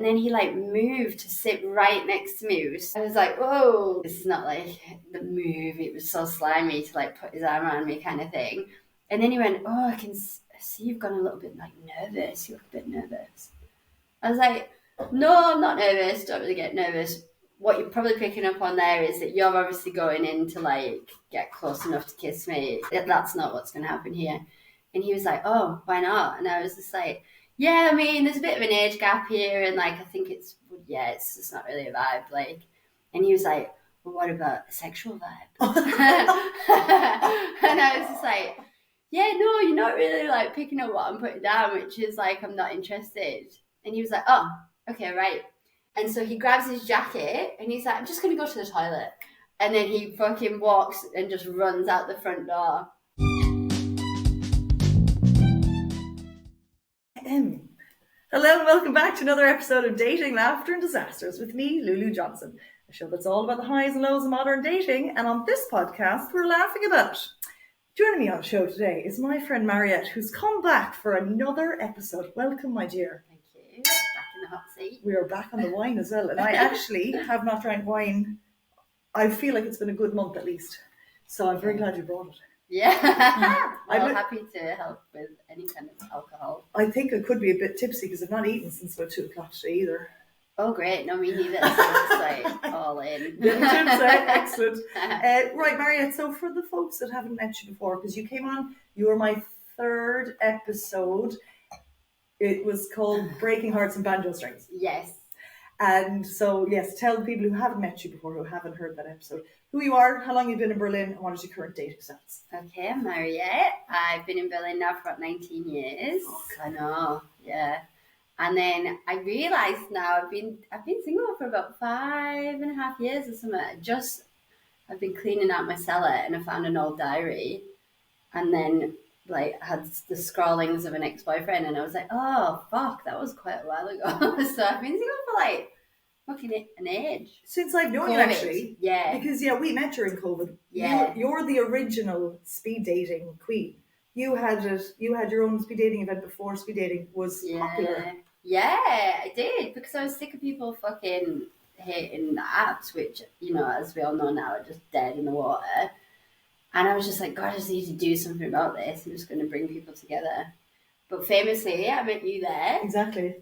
And then he like moved to sit right next to me. I was like, whoa, this is not like the move. It was so slimy to like put his arm around me kind of thing. And then he went, oh, I can see you've gone a little bit like nervous. You look a bit nervous. I was like, no, I'm not nervous. Don't really get nervous. What you're probably picking up on there is that you're obviously going in to like get close enough to kiss me. That's not what's going to happen here. And he was like, oh, why not? And I was just like, yeah, I mean, there's a bit of an age gap here. And like, I think it's just not really a vibe. Like, and he was like, well, what about a sexual vibe? And I was just like, yeah, no, you're not really like picking up what I'm putting down, which is like, I'm not interested. And he was like, oh, okay, right. And so he grabs his jacket and he's like, I'm just going to go to the toilet. And then he fucking walks and just runs out the front door. Hello and welcome back to another episode of Dating, Laughter and Disasters with me, Lulu Johnson, a show that's all about the highs and lows of modern dating, and on this podcast we're laughing about it. Joining me on the show today is my friend Mariette, who's come back for another episode. Welcome, my dear. Thank you. Back in the hot seat. We are back on the wine as well, and I actually have not drank wine. I feel like it's been a good month at least, so I'm very glad you brought it. Yeah, I'm happy to help with any kind of alcohol. I think I could be a bit tipsy because I've not eaten since about 2 o'clock today either. Oh, great. No, me neither. So it's like all in. Excellent. Right, Mariette, so for the folks that haven't met you before, because you came on, you were my third episode. It was called Breaking Hearts and Banjo Strings. Yes. And so, yes, tell the people who haven't met you before, who haven't heard that episode, who you are, how long you've been in Berlin, and what is your current dating status? Okay, I'm Mariette. I've been in Berlin now for about 19 years. Oh, I know, yeah. And then I realised now I've been single for about 5.5 years or something. I've been cleaning out my cellar and I found an old diary, and then like had the scrawlings of an ex-boyfriend, and I was like, oh fuck, that was quite a while ago. So I've been single for like fucking an age since I've known COVID. you, actually. Yeah, because we met during COVID. Yeah, you're the original speed dating queen. You had your own speed dating event before speed dating was popular. Yeah, I did, because I was sick of people fucking hating the apps, which, you know, as we all know now, are just dead in the water. And I was just like, God, I just need to do something about this. I'm just going to bring people together. But famously, I met you there. Exactly.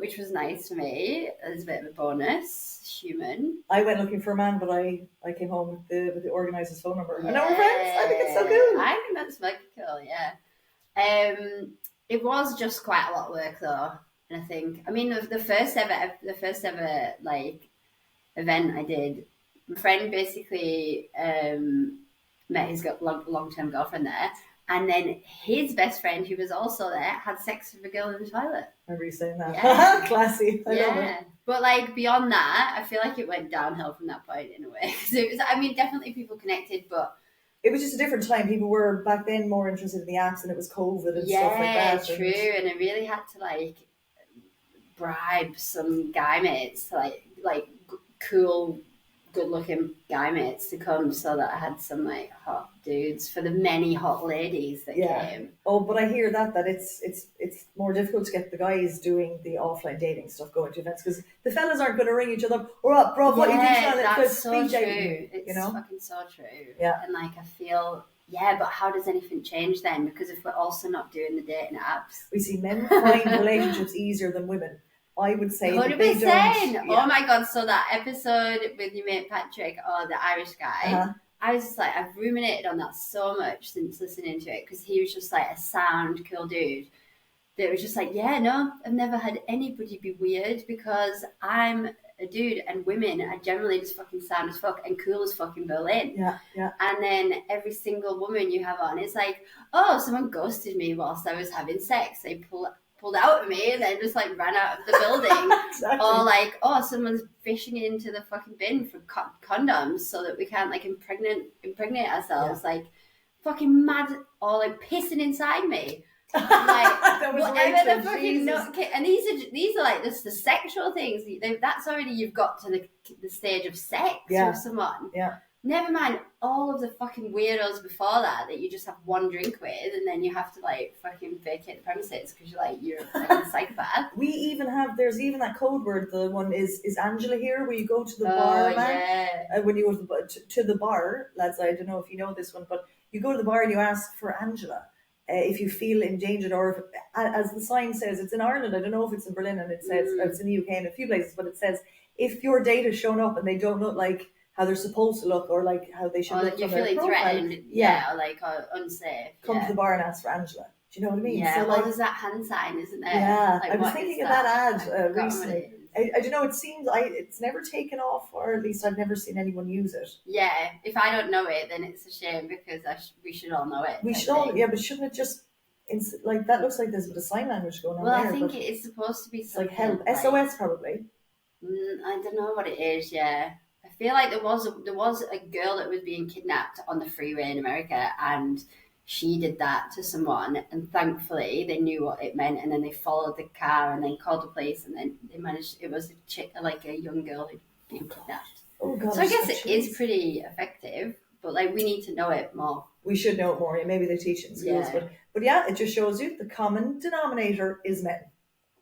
Which was nice for me. It was a bit of a bonus. Human. I went looking for a man, but I came home with the organiser's phone number. Yeah. And now we're friends. I think it's so cool. I think that's fucking cool, yeah. It was just quite a lot of work, though. And I think, I mean, the first ever like event I did, my friend basically met his long-term girlfriend there, and then his best friend, who was also there, had sex with a girl in the toilet. I remember you saying that. Yeah. Classy. I love it. But like beyond that, I feel like it went downhill from that point in a way. Because it was, I mean, definitely people connected, but it was just a different time. People were back then more interested in the apps, and it was COVID and stuff like that. Yeah, true. And I really had to like bribe some guy mates, like cool, good-looking guy mates to come, so that I had some like hot dudes for the many hot ladies that came. Oh, but I hear that it's more difficult to get the guys doing the offline dating stuff going to events, because the fellas aren't going to ring each other up, or up, bro, what you think? That's so true. It's fucking so true. Yeah. And like I feel, but how does anything change then? Because if we're also not doing the dating apps, we see men find relationships easier than women. I would say 100%. Oh my God! So that episode with your mate Patrick, the Irish guy, I was just like, I've ruminated on that so much since listening to it, because he was just like a sound, cool dude that was just like, yeah, no, I've never had anybody be weird, because I'm a dude and women are generally just fucking sound as fuck and cool as fucking Berlin. Yeah. And then every single woman you have on, it's like, oh, someone ghosted me whilst I was having sex. They pulled out of me and then just like ran out of the building. Exactly. Or like, oh, someone's fishing into the fucking bin for condoms so that we can't like impregnate ourselves. Yeah. Like fucking mad, or like pissing inside me. Like whatever the fucking and these are like just the sexual things. That's already, you've got to the stage of sex with someone. Yeah. Never mind all of the fucking weirdos before that you just have one drink with, and then you have to like fucking vacate the premises because you're a fucking psychopath. We even have, there's even that code word, the one is Angela here, where you go to the bar, man. Yeah. When you go to the bar, lads, I don't know if you know this one, but you go to the bar and you ask for Angela. If you feel endangered, or if, as the sign says, it's in Ireland, I don't know if it's in Berlin, and it says, it's in the UK and a few places, but it says, if your date has shown up and they don't look like how they're supposed to look, or like how they should look you're from their feeling profile, threatened, or like unsafe. Come to the bar and ask for Angela. Do you know what I mean? Yeah, so, like, there's that hand sign, isn't there? Yeah, like, I was thinking of that ad recently. I don't know, it seems it's never taken off, or at least I've never seen anyone use it. Yeah, if I don't know it, then it's a shame because we should all know it. We should all, but shouldn't it just, like, that looks like there's a bit of sign language going on there. Well, I think it is supposed to be something like help, SOS probably. I don't know what it is, yeah. I feel like there was a girl that was being kidnapped on the freeway in America, and she did that to someone, and thankfully they knew what it meant, and then they followed the car and then called the police, and then they managed. It was a young girl who'd been kidnapped. Oh God! So I guess it is pretty effective, but like we need to know it more. We should know it more. Maybe they teach it in schools, but yeah, it just shows you the common denominator is men.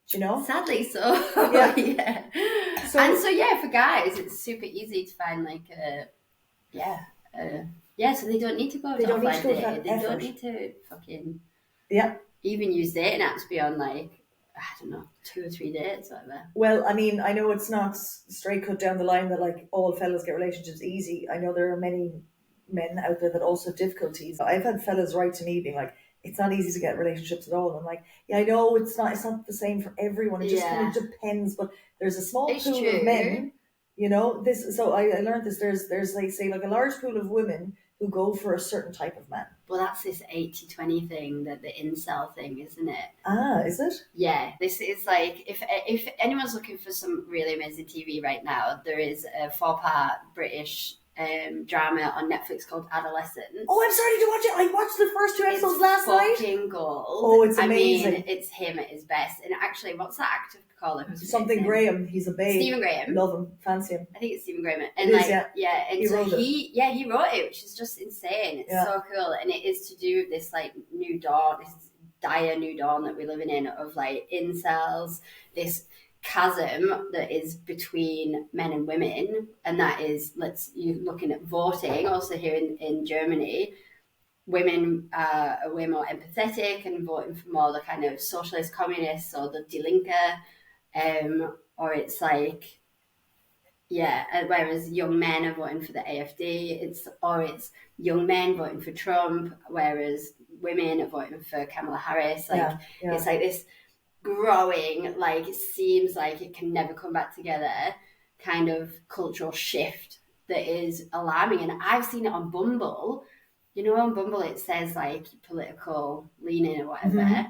Do you know? Sadly, so yeah. So for guys, it's super easy to find like so they don't need to go. They don't need to go. They don't need to fucking even use dating apps beyond like I don't know 2 or 3 dates or whatever. Well, I mean, I know it's not straight cut down the line that like all fellas get relationships easy. I know there are many men out there that also have difficulties. I've had fellas write to me being like, it's not easy to get relationships at all. And I'm like, yeah, I know it's not the same for everyone. It just kind of depends. But there's a small pool of men, you know, so I learned this. There's like, say, like a large pool of women who go for a certain type of man. Well, that's this 80-20 thing, that the incel thing, isn't it? Ah, is it? Yeah, this is like, if anyone's looking for some really amazing TV right now, there is a 4-part British drama on Netflix called Adolescence. Oh, I'm starting to watch it. I watched the first 2 episodes last night. Fucking gold. Oh, it's amazing. I mean, it's him at his best. And actually, what's that actor called? Something Graham. He's a babe. Stephen Graham. Love him. Fancy him. I think it's Stephen Graham. And And he wrote it, which is just insane. It's so cool. And it is to do with this like new dawn, this dire new dawn that we're living in of like incels, this chasm that is between men and women, and that is you're looking at voting also here in Germany. Women are way more empathetic and voting for more the kind of socialist communists or the Die Linke, or it's like whereas young men are voting for the AfD, it's young men voting for Trump, whereas women are voting for Kamala Harris. It's like this growing, like it seems like it can never come back together kind of cultural shift that is alarming. And I've seen it on Bumble. You know, on Bumble it says like political leaning or whatever. Mm-hmm.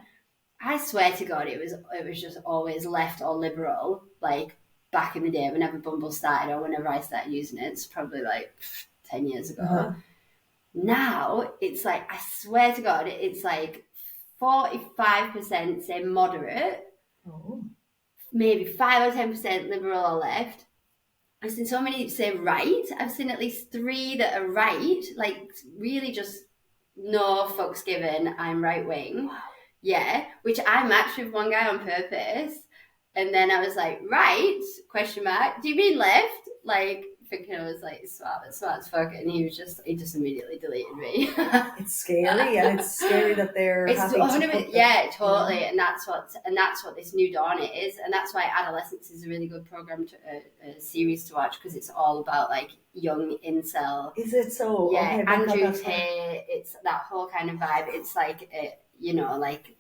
I swear to God it was just always left or liberal, like back in the day whenever Bumble started or whenever I started using it. It's probably like 10 years ago. Uh-huh. Now it's like, I swear to God, it's like 45% say moderate, maybe 5 or 10% liberal or left. I've seen so many say right. I've seen at least 3 that are right, like really just no fucks given, I'm right wing. Wow. Yeah, which I matched with one guy on purpose. And then I was like, right, ? Do you mean left? Like, thinking I was like smart as fuck, and he just immediately deleted me. It's scary, and it's scary that they're happy to totally, and that's what this new dawn is, and that's why Adolescence is a really good program a series to watch, because it's all about like young incel. Is it so? Yeah, okay, Andrew Tate. It's that whole kind of vibe. It's like like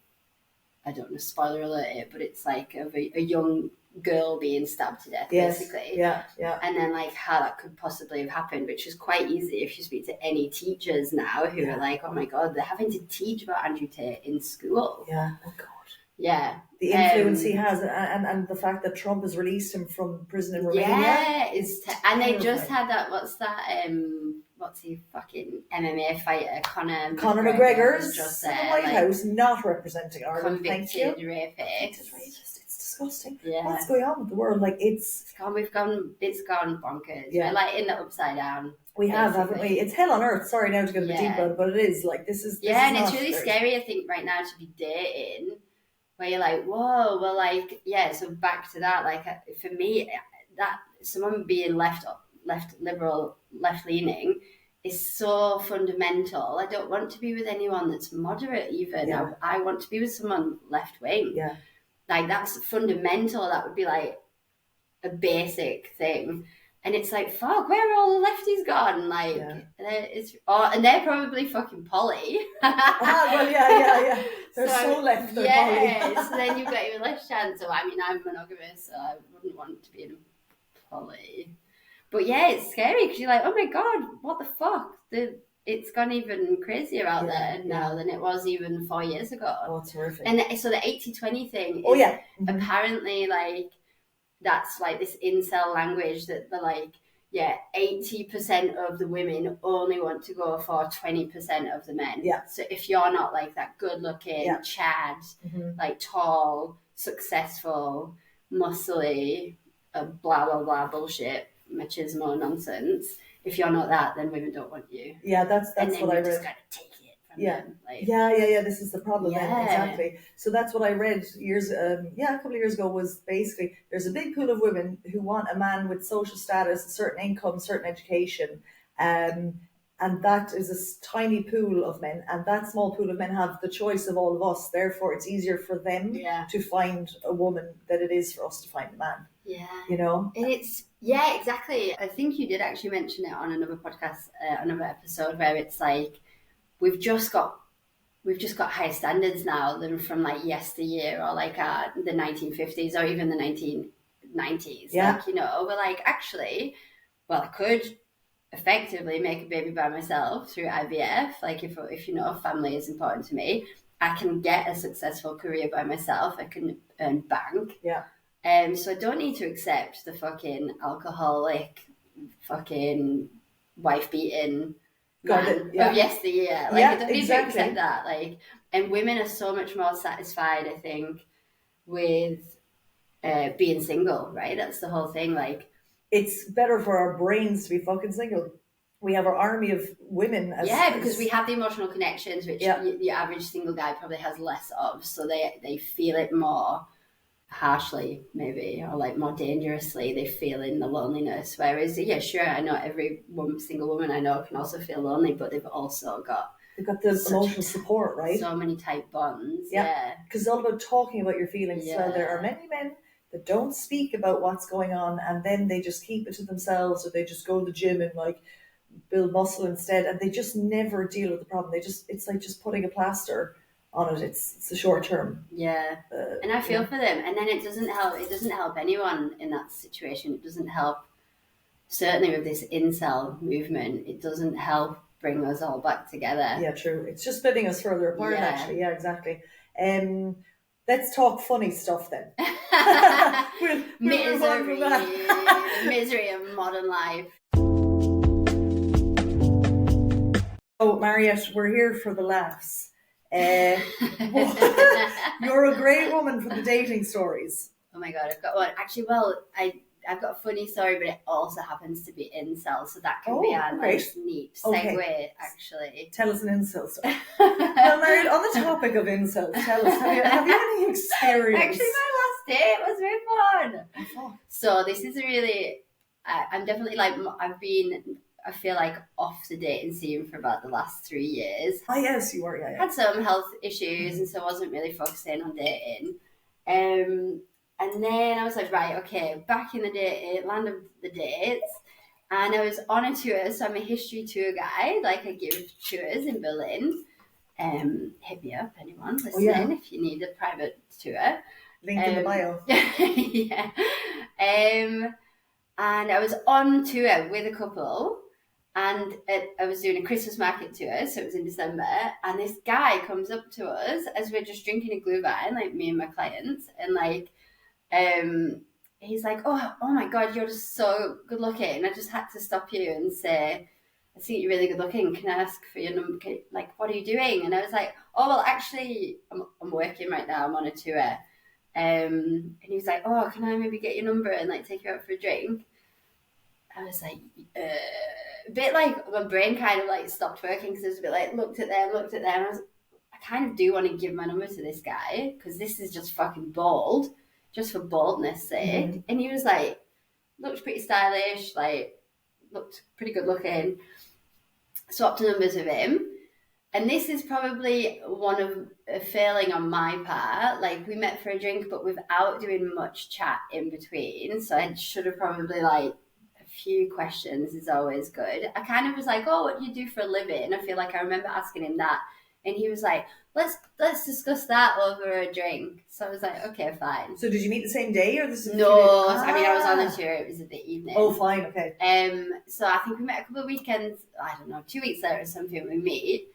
I don't know, spoiler alert, but it's like a young girl being stabbed to death, basically. Yeah. And then like how that could possibly have happened, which is quite easy if you speak to any teachers now who are like, oh my God, they're having to teach about Andrew Tate in school. Yeah, oh God. Yeah. The influence he has, and the fact that Trump has released him from prison in Romania. Yeah, and they just had that, what's he fucking MMA fighter, Conor McGregor's just there, the White House, not representing Ireland. Convicted rapist. disgusting. Yeah. What's going on with the world? Like it's gone bonkers. Yeah. We're like in the upside down. We have, haven't we? It's hell on earth. Sorry now to get a bit deep, but it is like this is. And it's really scary. I think right now to be dating, where you're like, whoa, well, like, yeah. So back to that, like for me, that someone being left liberal, left leaning is so fundamental. I don't want to be with anyone that's moderate even. Yeah. I want to be with someone left wing. Yeah, like that's fundamental. That would be like a basic thing. And it's like, fuck, where are all the lefties gone? Like, and they're probably fucking poly. yeah. They're so left, they're poly. So then you've got even less chance. So, I mean, I'm monogamous, so I wouldn't want to be in a poly. But yeah, it's scary because you're like, oh my God, what the fuck? It's gone even crazier out there now than it was even 4 years ago. Oh, it's horrific. And so the 80-20 thing is apparently like, that's like this incel language that they're like, 80% of the women only want to go for 20% of the men. Yeah. So if you're not like that good looking, Chad, like tall, successful, muscly, blah, blah, blah bullshit, machismo nonsense. If you're not that, then women don't want you. Yeah, that's what I read. Just gotta take it from them. Like, This is the problem. Yeah. Exactly. So that's what I read a couple of years ago was basically there's a big pool of women who want a man with social status, a certain income, certain education, and that is a tiny pool of men, and that small pool of men have the choice of all of us. Therefore, it's easier for them to find a woman than it is for us to find a man. Yeah. You know? And it's, exactly. I think you did actually mention it on another podcast, another episode, where it's like, we've just got higher standards now than from like yesteryear or like the 1950s or even the 1990s. Yeah. Like, we're like, actually, well, I could effectively make a baby by myself through IVF. Like if family is important to me, I can get a successful career by myself. I can earn bank. Yeah. So I don't need to accept the fucking alcoholic, fucking wife beating man of yesteryear. Like I don't need to accept that. Like, and women are so much more satisfied, I think, with being single. Right? That's the whole thing. Like, it's better for our brains to be fucking single. We have our army of women. Because we have the emotional connections, which the average single guy probably has less of. So they feel it more harshly, maybe, or like more dangerously. They feel in the loneliness. Whereas, I know every single woman I know can also feel lonely, but they've got the emotional support, right? So many tight bonds. Because it's all about talking about your feelings. So there are many men that don't speak about what's going on, and then they just keep it to themselves, or they just go to the gym and like build muscle instead, and they just never deal with the problem. It's like just putting a plaster on it. It's a short term. And I feel for them, and then it doesn't help anyone in that situation. It doesn't help, certainly with this incel movement, it doesn't help bring us all back together. True. It's just splitting us further apart. Actually, exactly. Let's talk funny stuff then. Misery, the misery of modern life. So Mariette, we're here for the laughs. You're a great woman for the dating stories. Oh my God, I've got one. Actually, well, I've got a funny story, but it also happens to be incel, so that can be a nice, neat segue, actually. Tell us an incel story. Well, Mariette, on the topic of incels, tell us, have you any experience? Actually, my last date was really fun. So this is really, I'm definitely like, I feel like off the dating scene for about the last 3 years. Oh yes, you were. Had some health issues, and so I wasn't really focusing on dating. And then I was like, right, okay, back in the land of the dates, and I was on a tour. So I'm a history tour guide. Like I give tours in Berlin. Hit me up, anyone listening, if you need a private tour. Link in the bio. And I was on tour with a couple. And I was doing a Christmas market tour, so it was in December, and this guy comes up to us as we're just drinking a glühwein, like me and my clients, and like, he's like, oh my God, you're just so good looking. And I just had to stop you and say, I think you're really good looking. Can I ask for your number? Like, what are you doing? And I was like, oh, well, actually, I'm working right now. I'm on a tour. And he was like, oh, can I maybe get your number and like take you out for a drink? I was like, a bit like my brain kind of like stopped working because it was a bit like looked at them. I kind of do want to give my number to this guy because this is just fucking bold, just for boldness sake. Mm-hmm. And he was like, looked pretty stylish, like looked pretty good looking. Swapped numbers with him. And this is probably one of a failing on my part. Like we met for a drink, but without doing much chat in between. So I should have probably like a few questions is always good. I kind of was like, oh, what do you do for a living? I feel like I remember asking him that. And he was like, let's discuss that over a drink. So I was like, okay, fine. So did you meet the same day or this? No, I mean I was on the tour. It was in the evening. Oh, fine, okay. So I think we met a couple of weekends. I don't know, 2 weeks later or something. We meet.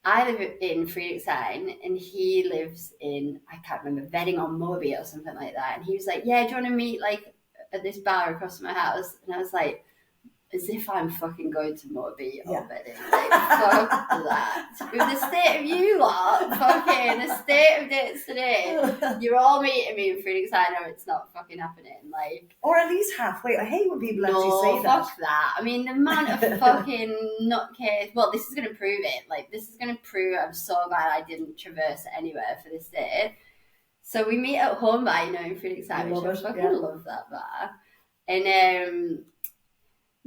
I live in Friedrichshain and he lives in, I can't remember, Wedding on Moby or something like that. And he was like, yeah, do you want to meet like at this bar across from my house? And I was like, as if I'm fucking going to Moby or Wedding. Like, fuck that. With the state of you lot, fucking the state of dates today, you're all meeting me in Friedrichshain or it's not fucking happening. Like, or at least halfway. I hate when people actually say that. Fuck that. I mean, the amount of fucking nutcase. Well, this is going to prove it. Like, this is going to prove I'm so glad I didn't traverse it anywhere for this date. So we meet at home bar, you know, in Friedrichshain, which I fucking love that bar. And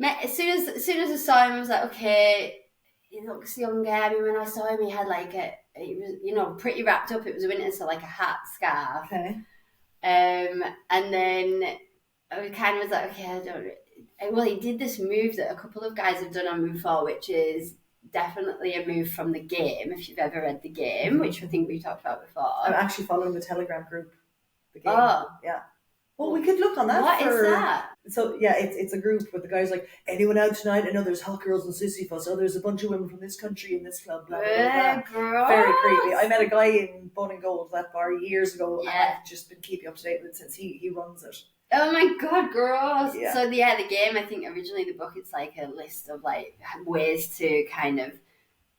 as soon as I saw him, I was like, okay, he looks younger. I mean, when I saw him, he had like he was, you know, pretty wrapped up. It was winter, so like a hat, scarf. Okay. And then I kind of was like, okay, I don't. Well, he did this move that a couple of guys have done on Move 4, which is definitely a move from the game. If you've ever read the game, which I think we talked about before. I'm actually following the Telegram group. The game. Oh, yeah. Well, we could look on that. What is that? So yeah, it's a group with the guys like, anyone out tonight? I know there's hot girls and Sisyphus. Oh, there's a bunch of women from this country in this club. Blah, blah, blah. Very creepy. I met a guy in Bun and Gold, that bar, years ago, and I've just been keeping up to date with it since he runs it. Oh my god, gross! Yeah. So yeah, the game. I think originally the book it's like a list of like ways to kind of.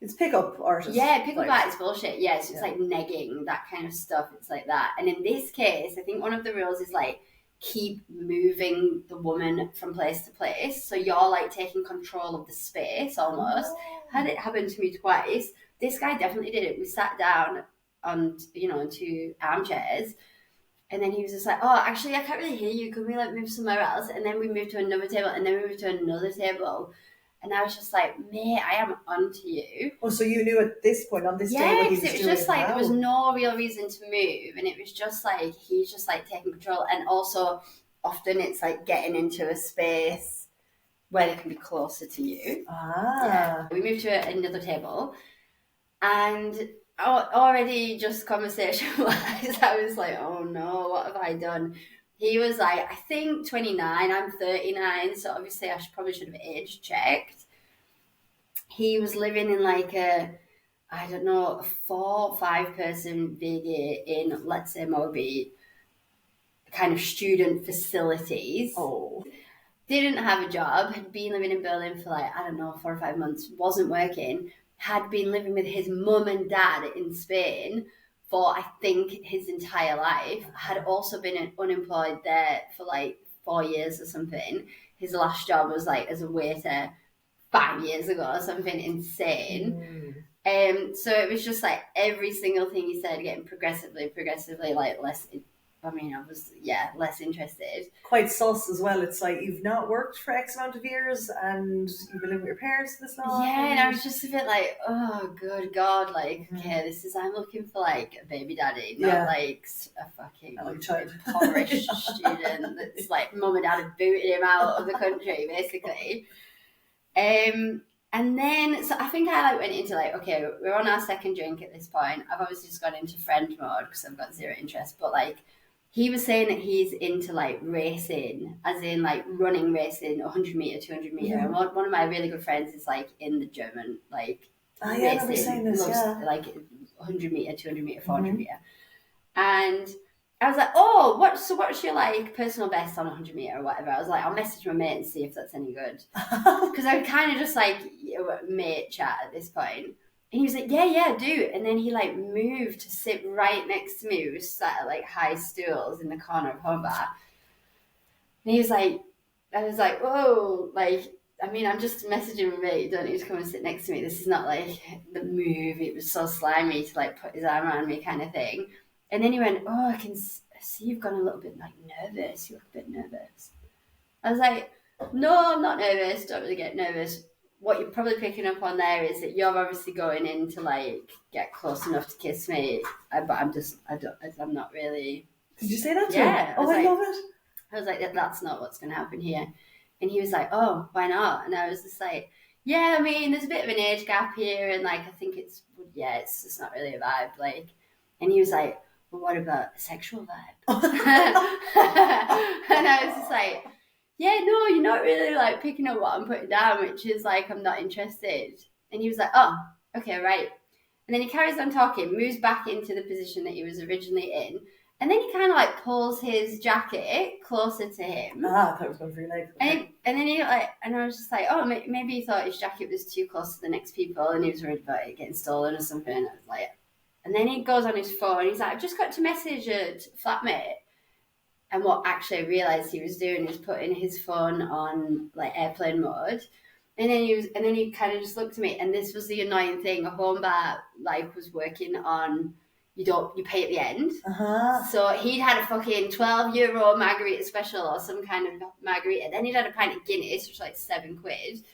It's pickup artists. Yeah, pickup artist bullshit. Yeah, so it's like negging, that kind of stuff. It's like that. And in this case, I think one of the rules is like keep moving the woman from place to place. So you're like taking control of the space almost. Had it happen to me twice. This guy definitely did it. We sat down on, you know, 2 armchairs. And then he was just like, oh, actually, I can't really hear you. Can we like move somewhere else? And then we moved to another table and then we moved to another table. And I was just like, mate, I am onto you. Oh, so you knew at this point, on this day, what he was doing? Yeah, because it was just like, there was no real reason to move. And it was just like, he's just like taking control. And also, often it's like getting into a space where they can be closer to you. Yeah. We moved to another table. And already just conversation-wise, I was like, oh no, what have I done? He was like, I think 29, I'm 39, so obviously I probably should have age checked. He was living in like a 4 or 5 person biggie in, let's say, Moby, kind of student facilities. Oh. Didn't have a job, had been living in Berlin for 4 or 5 months, wasn't working, had been living with his mum and dad in Spain for, I think, his entire life, had also been unemployed there for 4 years or something. His last job was as a waiter 5 years ago or something insane. So it was just every single thing he said getting progressively less. I was less interested. Quite sus as well. It's like you've not worked for X amount of years and you've been living with your parents this long. Yeah, and I was just a bit like, oh, good God, okay, I'm looking for a baby daddy, not a fucking impoverished student that's mum and dad have booted him out of the country, basically. And then, so I think I went into okay, we're on our second drink at this point. I've obviously just gone into friend mode because I've got zero interest, but he was saying that he's into racing, as in running racing, 100 meter, 200 meter. And one of my really good friends is in the German racing. I remember saying this, loves, 100 meter, 200 meter, 400 meter. And I was like, oh, what's your personal best on 100 meter or whatever? I was like, I'll message my mate and see if that's any good. Because I kind of just mate chat at this point. And he was like, yeah, do. And then he like moved to sit right next to me. We sat at like high stools in the corner of home bar. And he was like, I was like, whoa, like, I mean, I'm just messaging my mate. You don't need to come and sit next to me. This is not like the move. It was so slimy to like put his arm around me kind of thing. And then he went, oh, I can see you've gone a little bit like nervous. You look a bit nervous. I was like, no, I'm not nervous. Don't really get nervous. What you're probably picking up on there is that you're obviously going in to like get close enough to kiss me. But I'm not really. Did you say that to him? Yeah. Oh, I love it. I was like, that's not what's going to happen here. And he was like, oh, why not? And I was just like, yeah, I mean, there's a bit of an age gap here. And like, I think it's just not really a vibe. Like, and he was like, well, what about a sexual vibe? And I was just like, yeah, no, you're not really like picking up what I'm putting down, which is like, I'm not interested. And he was like, oh, okay, right. And then he carries on talking, moves back into the position that he was originally in. And then he kind of like pulls his jacket closer to him. I thought it was going for your leg. And then he like, and I was just like, oh, maybe he thought his jacket was too close to the next people and he was worried about it getting stolen or something. And I was like, and then he goes on his phone. He's like, I've just got to message a flatmate. And what actually I realised he was doing is putting his phone on like airplane mode. And then he kind of just looked at me. And this was the annoying thing. A home bar like was working on. You pay at the end. So he'd had a fucking €12 margarita special or some kind of margarita. Then he'd had a pint of Guinness, which was like £7.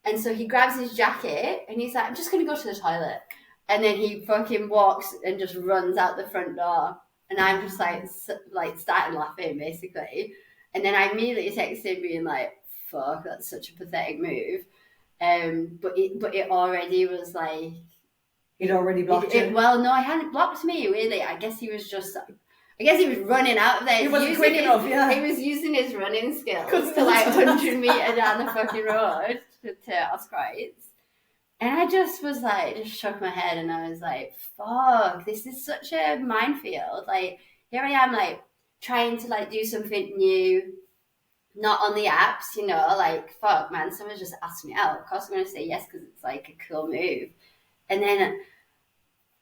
And so he grabs his jacket and he's like, I'm just going to go to the toilet. And then he fucking walks and just runs out the front door. And I'm just like started laughing basically. And then I immediately texted him being like, fuck, that's such a pathetic move. But it already was like, he'd already blocked you? Well, no, he hadn't blocked me, really. I guess he was running out of there. He wasn't quick enough, yeah. He was using his running skills to like 100 metre down the fucking road to Oscarites. And I just was like, just shook my head and I was like, fuck, this is such a minefield. Like, here I am, like, trying to like do something new, not on the apps, you know, like, fuck, man, someone just asked me out. Of course I'm going to say yes because it's like a cool move. And then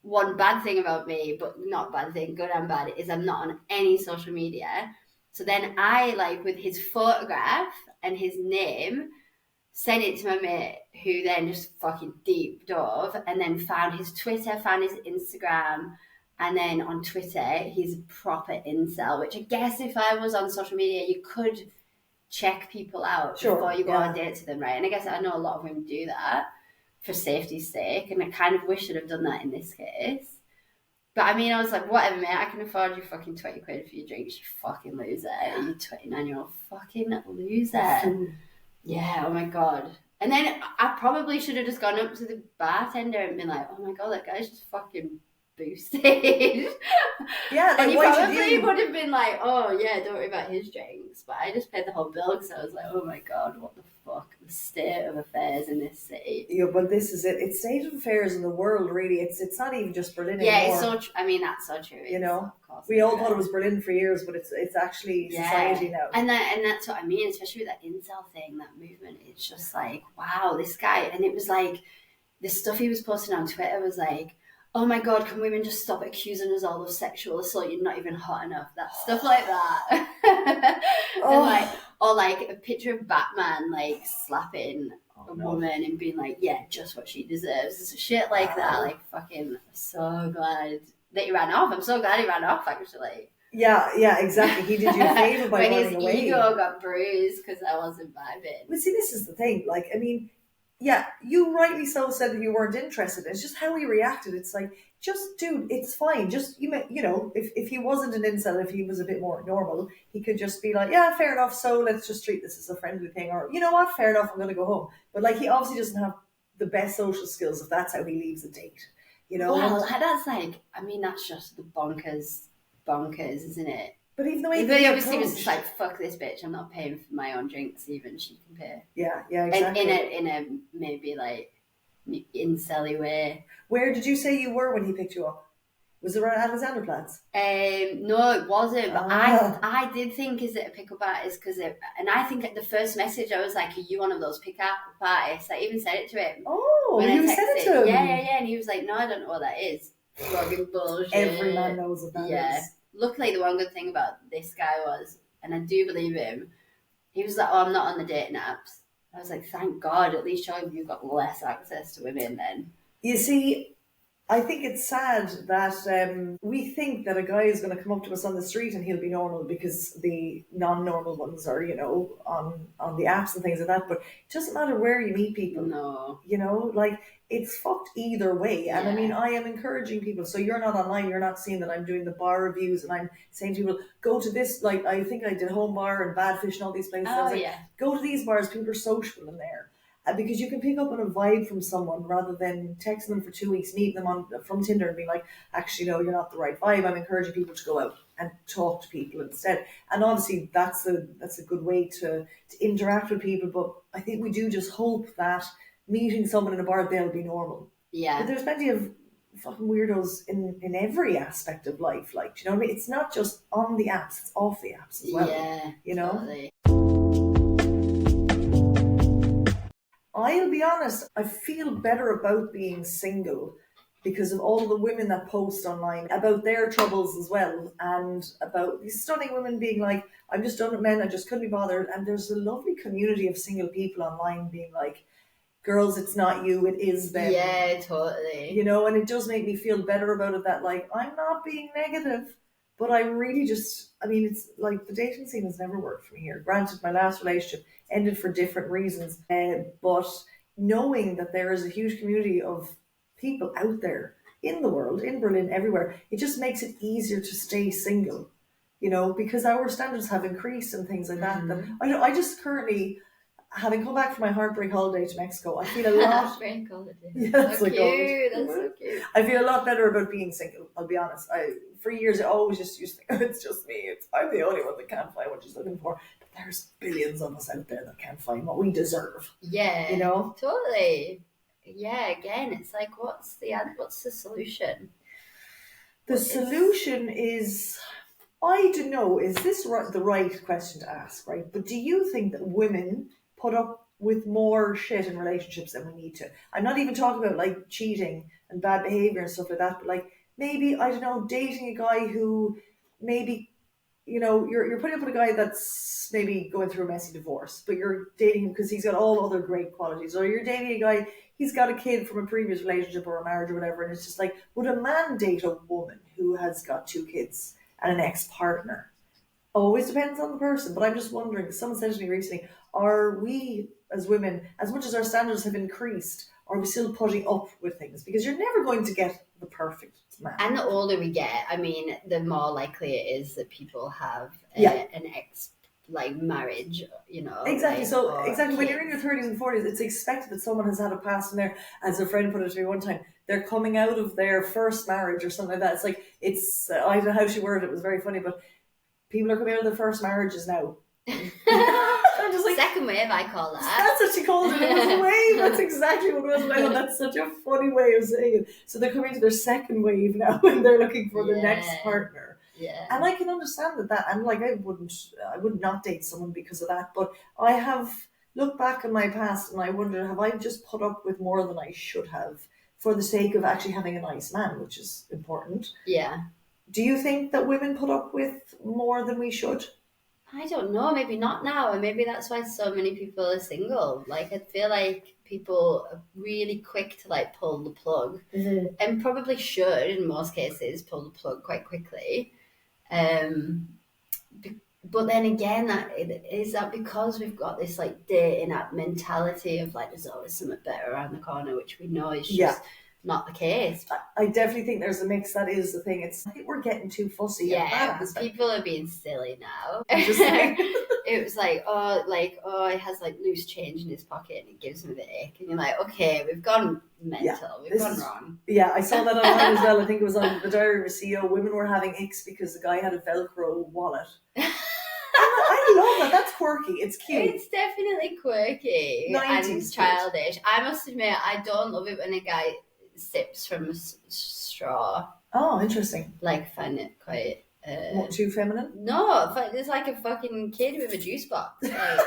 one bad thing about me, but not bad thing, good and bad, is I'm not on any social media. So then I, like, with his photograph and his name, sent it to my mate, who then just fucking deep dove and then found his Twitter, found his Instagram, and then on Twitter, he's a proper incel, which I guess if I was on social media, you could check people out before you go on dates with them, right? And I guess I know a lot of women do that for safety's sake, and I kind of wish I'd have done that in this case. But I mean, I was like, whatever, mate, I can afford you fucking 20 quid for your drinks, you fucking loser. You 29-year-old fucking loser. Yeah, oh my God. And then I probably should have just gone up to the bartender and been like, oh my God, that guy's just fucking boosted. Yeah, like, and he probably would have been like, oh yeah, don't worry about his drinks. But I just paid the whole bill because I was like, oh my God, what the fuck? The state of affairs in this city. Yeah, but this is it. It's state of affairs in the world, really. It's not even just Berlin anymore. Yeah, it's so I mean, that's so true. You know, we all thought it was Berlin for years, but it's actually society now. And that's what I mean, especially with that incel thing, that movement. It's just like, wow, this guy. And it was like, the stuff he was posting on Twitter was like, oh my God, can women just stop accusing us all of sexual assault? You're not even hot enough. That stuff like that. And like, or like a picture of Batman like slapping a woman and being like, yeah, just what she deserves. Shit like that. Like, fucking, so glad that he ran off. I'm so glad he ran off, actually. Yeah, exactly. He did you a favour by running away. When his ego got bruised because I wasn't vibing. But see, this is the thing. Like, I mean, yeah, you rightly so said that you weren't interested. It's just how he reacted. It's like, just, dude, it's fine. Just, you know, if he wasn't an incel, if he was a bit more normal, he could just be like, yeah, fair enough. So let's just treat this as a friendly thing. Or, you know what, fair enough, I'm going to go home. But like, he obviously doesn't have the best social skills if that's how he leaves a date. You know? Well, that's like, I mean, that's just the bonkers, isn't it? But even the way he obviously was just like, fuck this bitch, I'm not paying for my own drinks, even she can pay. Yeah, exactly. And in a maybe like incel-y way. Where did you say you were when he picked you up? Was it around Alexanderplatz? No, it wasn't. But Ah. I did think, is it a pickup artist? And I think at the first message I was like, "Are you one of those pickup artists?" I even said it to him Oh, when I you texted. said it to him? Yeah, and he was like, "No, I don't know what that is." Fucking bullshit. Every man knows what that is. Luckily, the one good thing about this guy was, and I do believe him, he was like, "Oh, I'm not on the dating apps." I was like, "Thank God, at least you've got less access to women then." You see, I think it's sad that we think that a guy is going to come up to us on the street and he'll be normal because the non-normal ones are, on the apps and things like that. But it doesn't matter where you meet people. No. Like it's fucked either way. And I mean, Yeah. I am encouraging people. So you're not online, you're not seeing that I'm doing the bar reviews and I'm saying to people, go to this, like I think I did Home Bar and Badfish and all these places. I was like, go to these bars, people are social in there. Because you can pick up on a vibe from someone rather than texting them for 2 weeks, meeting them from Tinder and being like, actually, no, you're not the right vibe. I'm encouraging people to go out and talk to people instead. And obviously that's a good way to interact with people. But I think we do just hope that meeting someone in a bar, they'll be normal. Yeah. But there's plenty of fucking weirdos in every aspect of life. Like, do you know what I mean? It's not just on the apps, it's off the apps as well. Yeah. You know? Totally. I'll be honest, I feel better about being single because of all the women that post online about their troubles as well, and about these stunning women being like, I'm just done with men, I just couldn't be bothered. And there's a lovely community of single people online being like, girls, it's not you, it is them. Yeah, totally. And it does make me feel better about it that, like, I'm not being negative, but I really it's like the dating scene has never worked for me here. Granted, my last relationship ended for different reasons, but knowing that there is a huge community of people out there in the world, in Berlin, everywhere, it just makes it easier to stay single, because our standards have increased and things like that. Mm-hmm. I just currently, having come back from my heartbreak holiday to Mexico, I feel a lot. Heartbreak holiday. Yeah, that's so cute. That's so cute. I feel a lot better about being single. I'll be honest. For years I always just used to think, it's just me. I'm the only one that can't find what she's looking for. But there's billions of us out there that can't find what we deserve. Yeah, totally. Yeah, again, it's like, what's the solution? The solution is, I don't know. Is this the right question to ask? Right, but do you think that women put up with more shit in relationships than we need to? I'm not even talking about like cheating and bad behavior and stuff like that, but like maybe, I don't know, dating a guy who maybe, you're putting up with a guy that's maybe going through a messy divorce, but you're dating him because he's got all other great qualities. Or you're dating a guy, he's got a kid from a previous relationship or a marriage or whatever, and it's just like, would a man date a woman who has got 2 kids and an ex-partner? Always depends on the person, but I'm just wondering, someone said to me recently, are we as women, as much as our standards have increased, are we still putting up with things? Because you're never going to get the perfect man. And the older we get, I mean, the more likely it is that people have an marriage, Exactly. So exactly, kids. when you're in your 30s and 40s, it's expected that someone has had a past in there. As a friend put it to me one time, they're coming out of their first marriage or something like that. It's like, I don't know how she worded it, it was very funny, but people are coming out of their first marriages now. I'm just like, second wave, I call that. That's what she called it. It was a wave. That's exactly what it was. I thought that's such a funny way of saying it. So they're coming to their second wave now, and they're looking for the next partner. Yeah. And I can understand that, and like I would not date someone because of that. But I have looked back in my past, and I wonder, have I just put up with more than I should have for the sake of actually having a nice man, which is important. Yeah. Do you think that women put up with more than we should? I don't know, maybe not now, and maybe that's why so many people are single. Like, I feel like people are really quick to like pull the plug, and probably should in most cases pull the plug quite quickly. But then again, is that because we've got this like dating app mentality of like there's always something better around the corner, which we know is just not the case. I definitely think there's a mix. That is the thing. I think we're getting too fussy. Yeah, people are being silly now. It was like, he has like loose change in his pocket and it gives him the ick. And you're like, okay, we've gone mental. We've gone wrong. Yeah, I saw that online as well. I think it was on the Diary of a CEO. Women were having icks because the guy had a Velcro wallet. I love that. That's quirky. It's cute. It's definitely quirky and childish. I must admit, I don't love it when a guy sips from a straw. Oh, interesting. Like, find it quite. Not too feminine? No, there's like a fucking kid with a juice box. Like,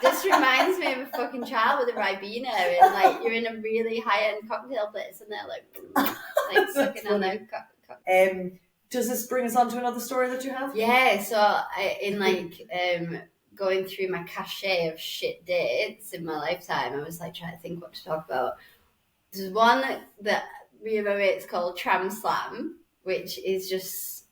just reminds me of a fucking child with a Ribena, and like you're in a really high-end cocktail place, and they're like sucking on their Does this bring us on to another story that you have? Yeah, so in like going through my cachet of shit dates in my lifetime, I was like trying to think what to talk about. There's one that me and my mates called Tram Slam, which is just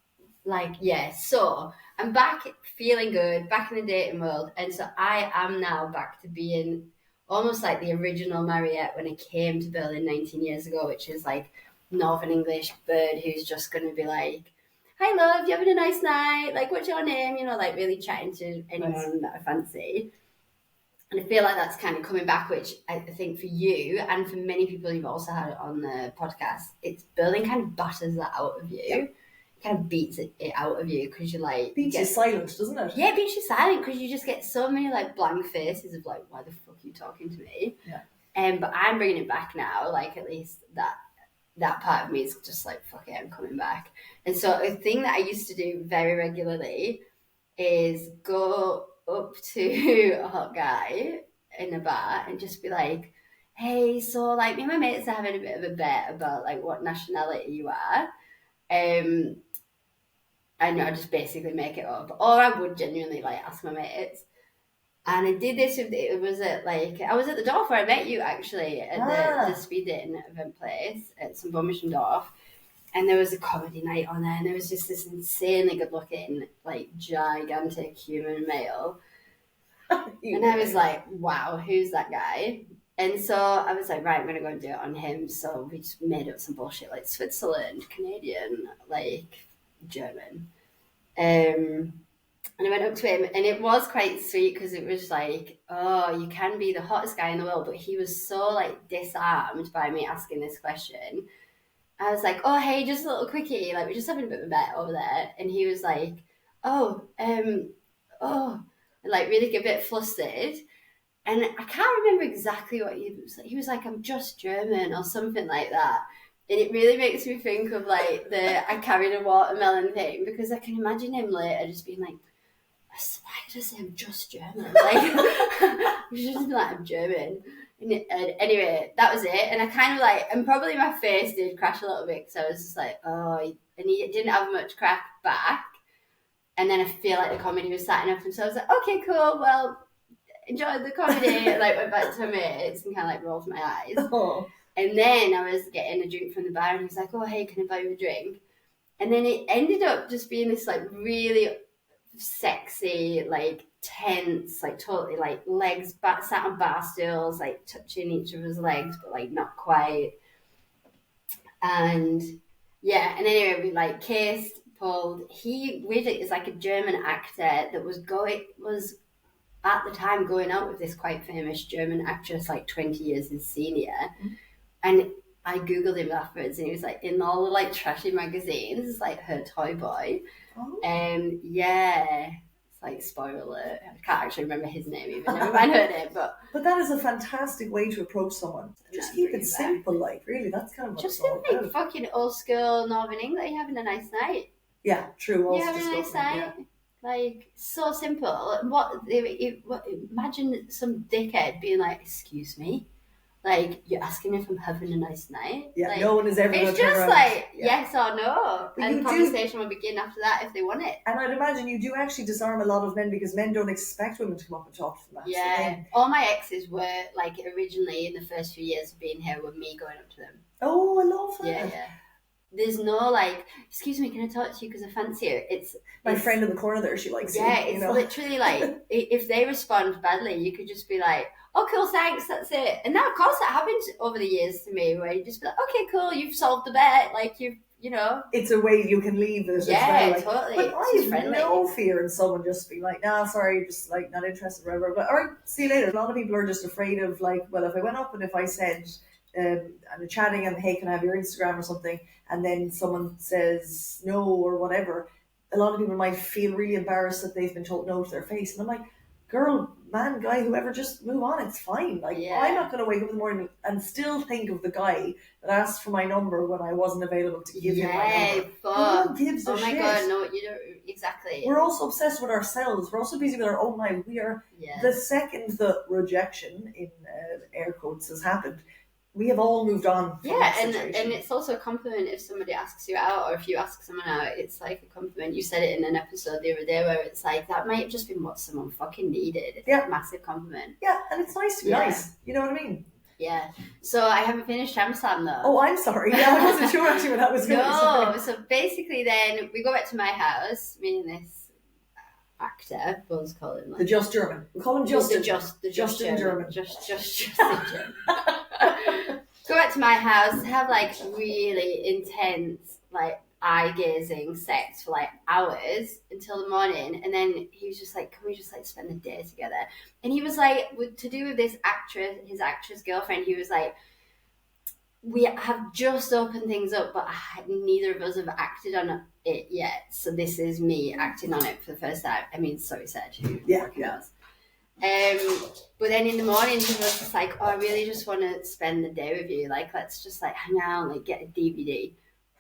like, yeah, so I'm back feeling good, back in the dating world, and so I am now back to being almost like the original Mariette when I came to Berlin 19 years ago, which is like Northern English bird who's just going to be like, hi love, you having a nice night? Like, what's your name? You know, like really chatting to anyone that I fancy. And I feel like that's kind of coming back, which I think for you and for many people you've also had on the podcast, it's Berlin kind of batters that out of you. Yeah. Kind of beats it out of you because you're like... Beats you silent, doesn't it? Yeah, it beats you silent because you just get so many like blank faces of like, why the fuck are you talking to me? Yeah. But I'm bringing it back now, like at least that part of me is just like, fuck it, I'm coming back. And so a thing that I used to do very regularly is go up to a hot guy in a bar and just be like, hey, so like me and my mates are having a bit of a bet about like what nationality you are. I know, just basically make it up. Or I would genuinely like ask my mates. And I did this with, it was at like, I was at the Dorf where I met you actually at the speed dating event place at St. Dorf. And there was a comedy night on there, and there was just this insanely good looking, like gigantic human male. And I was like, wow, who's that guy? And so I was like, right, I'm going to go and do it on him. So we just made up some bullshit like Switzerland, Canadian, like German. And I went up to him, and it was quite sweet because it was like, oh, you can be the hottest guy in the world. But he was so like disarmed by me asking this question. I was like, oh, hey, just a little quickie. Like, we're just having a bit of a bet over there. And he was like, oh, and like really a bit flustered. And I can't remember exactly what he was like. He was like, I'm just German or something like that. And it really makes me think of like I carried a watermelon thing, because I can imagine him later just being like, why did I say I'm just German? Like, you just be like, I'm German. And anyway, that was it. And I kind of like, and probably my face did crash a little bit because I was just like, oh, and he didn't have much crack back. And then I feel like the comedy was starting up, and so I was like, okay, cool, well, enjoyed the comedy. And like went back to my mates and kind of like rolled my eyes. Oh. And then I was getting a drink from the bar, and he was like, oh, hey, can I buy you a drink? And then it ended up just being this like really sexy, like tense, like totally like legs sat on bar stools, like touching each other's legs, but like not quite. And yeah, and anyway, we like kissed, pulled. He weirdly is like a German actor that was at the time going out with this quite famous German actress, like 20 years his senior. Mm-hmm. And I googled him afterwards, and he was like in all the like trashy magazines, like her toy boy. Oh. Yeah, it's like spoiler alert. I can't actually remember his name even. Never mind her name, but that is a fantastic way to approach someone. Just keep it simple, like really. That's kind of what just it's all like about. Fucking old school Northern England. You're having a nice night. Yeah, true. Also, having a nice night. Yeah. Like so simple. Imagine some dickhead being like, "Excuse me." Like, you're asking if I'm having a nice night? Yeah, like, no one is ever going to It's just like, yes or no. But and the conversation will begin after that if they want it. And I'd imagine you do actually disarm a lot of men, because men don't expect women to come up and talk to them. Yeah. All my exes were, like, originally in the first few years of being here, with me going up to them. Oh, I love that. Yeah. There's no, like, excuse me, can I talk to you because I fancy you? It's my friend in the corner there, she likes you. Yeah, it's literally like, if they respond badly, you could just be like, oh, cool, thanks, that's it. And now, of course, that happens over the years to me, where you just be like, okay, cool, you've solved the bet, like, you know. It's a way you can leave it. Yeah, like, totally. But I have no fear in someone just being like, nah, sorry, just, like, not interested, whatever. But, all right, see you later. A lot of people are just afraid of, like, well, if I went up and if I said, I'm chatting and, hey, can I have your Instagram or something, and then someone says no or whatever, a lot of people might feel really embarrassed that they've been told no to their face. And I'm like, girl, man, guy, whoever, just move on. It's fine. Like, Yeah. I'm not going to wake up in the morning and still think of the guy that asked for my number when I wasn't available to give him my number. Fuck. Who gives a Oh my shit? God, no, you don't, exactly. We're also obsessed with ourselves. We're also busy with our own lives. We are, the second the rejection, in air quotes, has happened, we have all moved on from that situation. And it's also a compliment if somebody asks you out, or if you ask someone out, it's like a compliment. You said it in an episode the other day where it's like, that might have just been what someone fucking needed. It's a massive compliment. Yeah, and it's nice to be nice. You know what I mean? Yeah. So I haven't finished Tram Slam though. Oh, I'm sorry. Yeah, I wasn't sure actually what that was going to No, so basically then we go back to my house, me and this actor, we'll just call him like... The Just German. We call him Justin. The Justin German. Justin German. Go back to my house, have like really intense, like eye-gazing sex for like hours until the morning, and then he was just like, can we just like spend the day together? And he was like, to do with this actress, his actress girlfriend, he was like, we have just opened things up, but neither of us have acted on it yet, so this is me acting on it for the first time. I mean, so he said, who knows? But then in the morning he was just like, oh, I really just want to spend the day with you, like let's just like hang out and like get a DVD.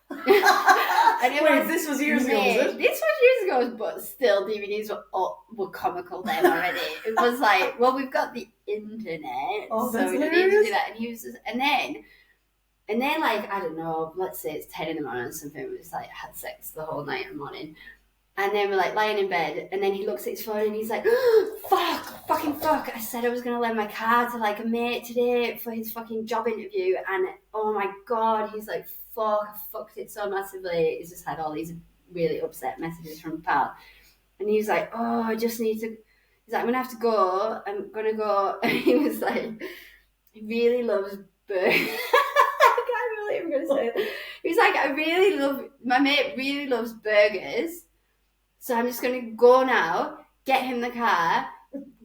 Wait, this was years ago, was it? This was years ago, but still DVDs were comical then already. It was like, well, we've got the internet, so we don't need to do that. And he was just, and then like, I don't know, let's say it's 10 in the morning or something, we just like had sex the whole night and morning. And then we're like lying in bed, and then he looks at his phone and he's like, fucking fuck. I said I was going to lend my car to like a mate today for his fucking job interview. And oh my God, he's like, fuck, I fucked it so massively. He's just had all these really upset messages from pal. And he was like, oh, I just need to, he's like, I'm going to have to go. I'm going to go. And he was like, he really loves burgers. I can't believe I'm going to say it. He was like, my mate really loves burgers. So I'm just going to go now, get him the car,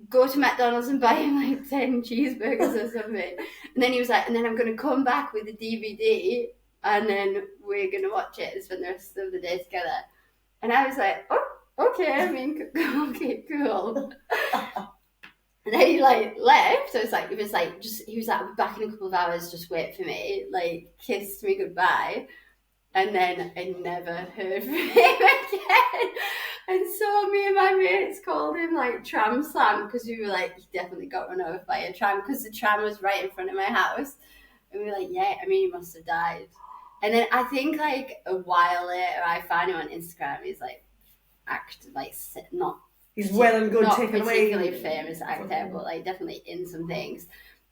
go to McDonald's and buy him like 10 cheeseburgers or something. And then he was like, and then I'm going to come back with the DVD and then we're going to watch it and spend the rest of the day together. And I was like, oh, okay. I mean, okay, cool. And then he like left. So it was like, he was like, I'll be back in a couple of hours, just wait for me. Like kissed me goodbye. And then I never heard from him again. And so me and my mates called him like Tram Slam, because we were like, he definitely got run over by a tram, because the tram was right in front of my house. And we were like, yeah, I mean, he must have died. And then I think like a while later, I found him on Instagram. He's like, not... He's well and good, taken away. Not particularly famous actor, but like definitely in some things.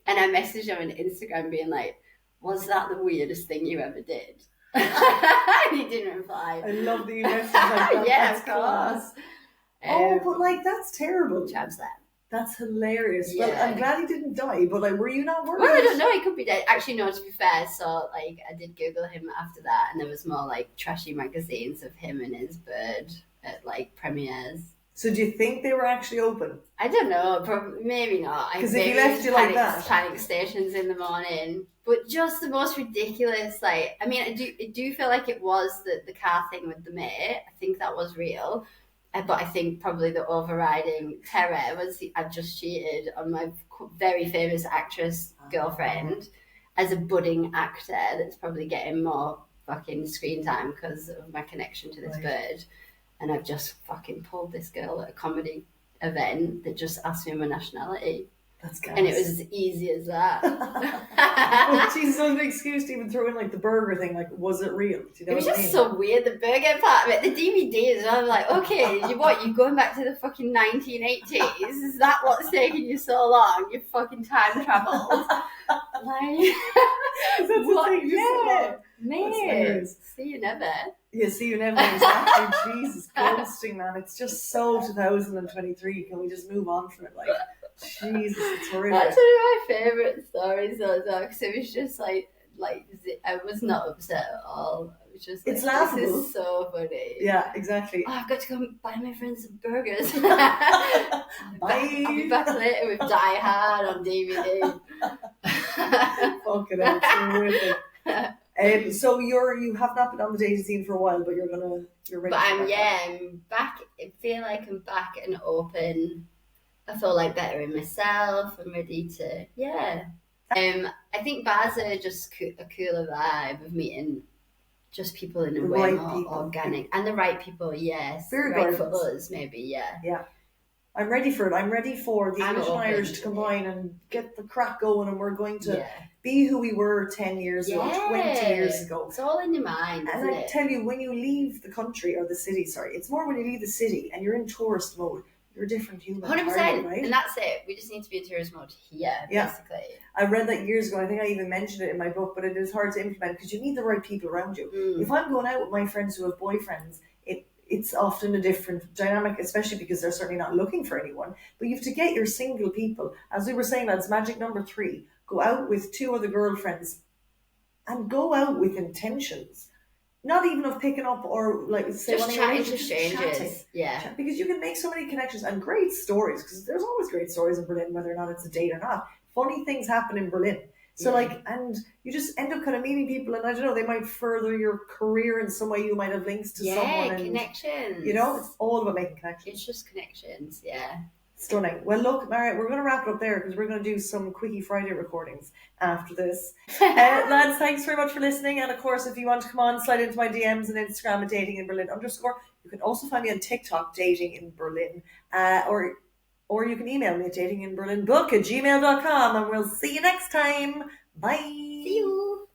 And I messaged him on Instagram being like, was that the weirdest thing you ever did? And he didn't reply. I love that you messaged like that. Yeah, of course. But like, that's terrible. Tram Slam. That's hilarious. Yeah. Well, I'm glad he didn't die, but like, were you not worried? Well, I don't know, he could be dead. Actually, no, to be fair, so like I did Google him after that, and there was more like trashy magazines of him and his bird at like premieres. So do you think they were actually open? I don't know, probably, maybe not. Because if he left you like that. Panic stations in the morning. But just the most ridiculous, like, I mean, I do feel like it was the car thing with the mate. I think that was real. But I think probably the overriding terror was I've just cheated on my very famous actress girlfriend as a budding actor that's probably getting more fucking screen time because of my connection to this bird. And I've just fucking pulled this girl at a comedy event that just asked me my nationality. That's gas. And it was as easy as that. Oh, Jesus, that was an excuse to even throw in like the burger thing. Like, was it real? Do you know it was what I just mean? so weird, the burger part of it. The DVDs, I was like, okay, you going back to the fucking 1980s? Is that what's taking you so long? You fucking time traveled. Like, that's what? Yeah. Man, see you never. Yeah, see you never. Exactly. Jesus, ghosting, man. It's just so 2023. Can we just move on from it? Like, Jesus, it's horrific. That's one of my favourite stories though, because it was just like I was not upset at all. It was just like, it's laughable. This is so funny. Yeah, exactly. Oh, I've got to go and buy my friends some burgers. Bye. I'll be back later with Die Hard on DVD. Fucking hell, it's horrific. So you have not been on the dating scene for a while, but you're ready. But I'm back. I feel like I'm back and open. I feel like better in myself. I'm ready to, I think bars are just a cooler vibe of meeting just people in a way more organic. And the right people, yes. Beer right gardens. For us, maybe, yeah. Yeah. I'm ready for it. I'm ready for the English and Irish to combine and get the crack going, and we're going to be who we were 10 years ago, 20 years ago. It's all in your mind, and I tell you, when you leave the country, or the city, sorry, it's more when you leave the city and you're in tourist mode, you're a different human. 100%, right? And that's it. We just need to be in tourist mode here, basically. I read that years ago. I think I even mentioned it in my book, but it is hard to implement because you need the right people around you. If I'm going out with my friends who have boyfriends, it's often a different dynamic, especially because they're certainly not looking for anyone. But you have to get your single people. As we were saying, that's magic number 3. Go out with 2 other girlfriends and go out with intentions. Not even of picking up or like say just chatting to strangers. Yeah. Because you can make so many connections and great stories, because there's always great stories in Berlin, whether or not it's a date or not. Funny things happen in Berlin. So and you just end up kind of meeting people, and I don't know, they might further your career in some way. You might have links to someone. And, connections. It's all about making connections. It's just connections, Stunning. Well, look, Mariette, we're going to wrap it up there because we're going to do some Quickie Friday recordings after this. Lads, thanks very much for listening. And of course, if you want to come on, slide into my DMs and Instagram at Dating in Berlin _. You can also find me on TikTok, Dating in Berlin, or you can email me at datinginberlinbook@gmail.com, and we'll see you next time. Bye. See you.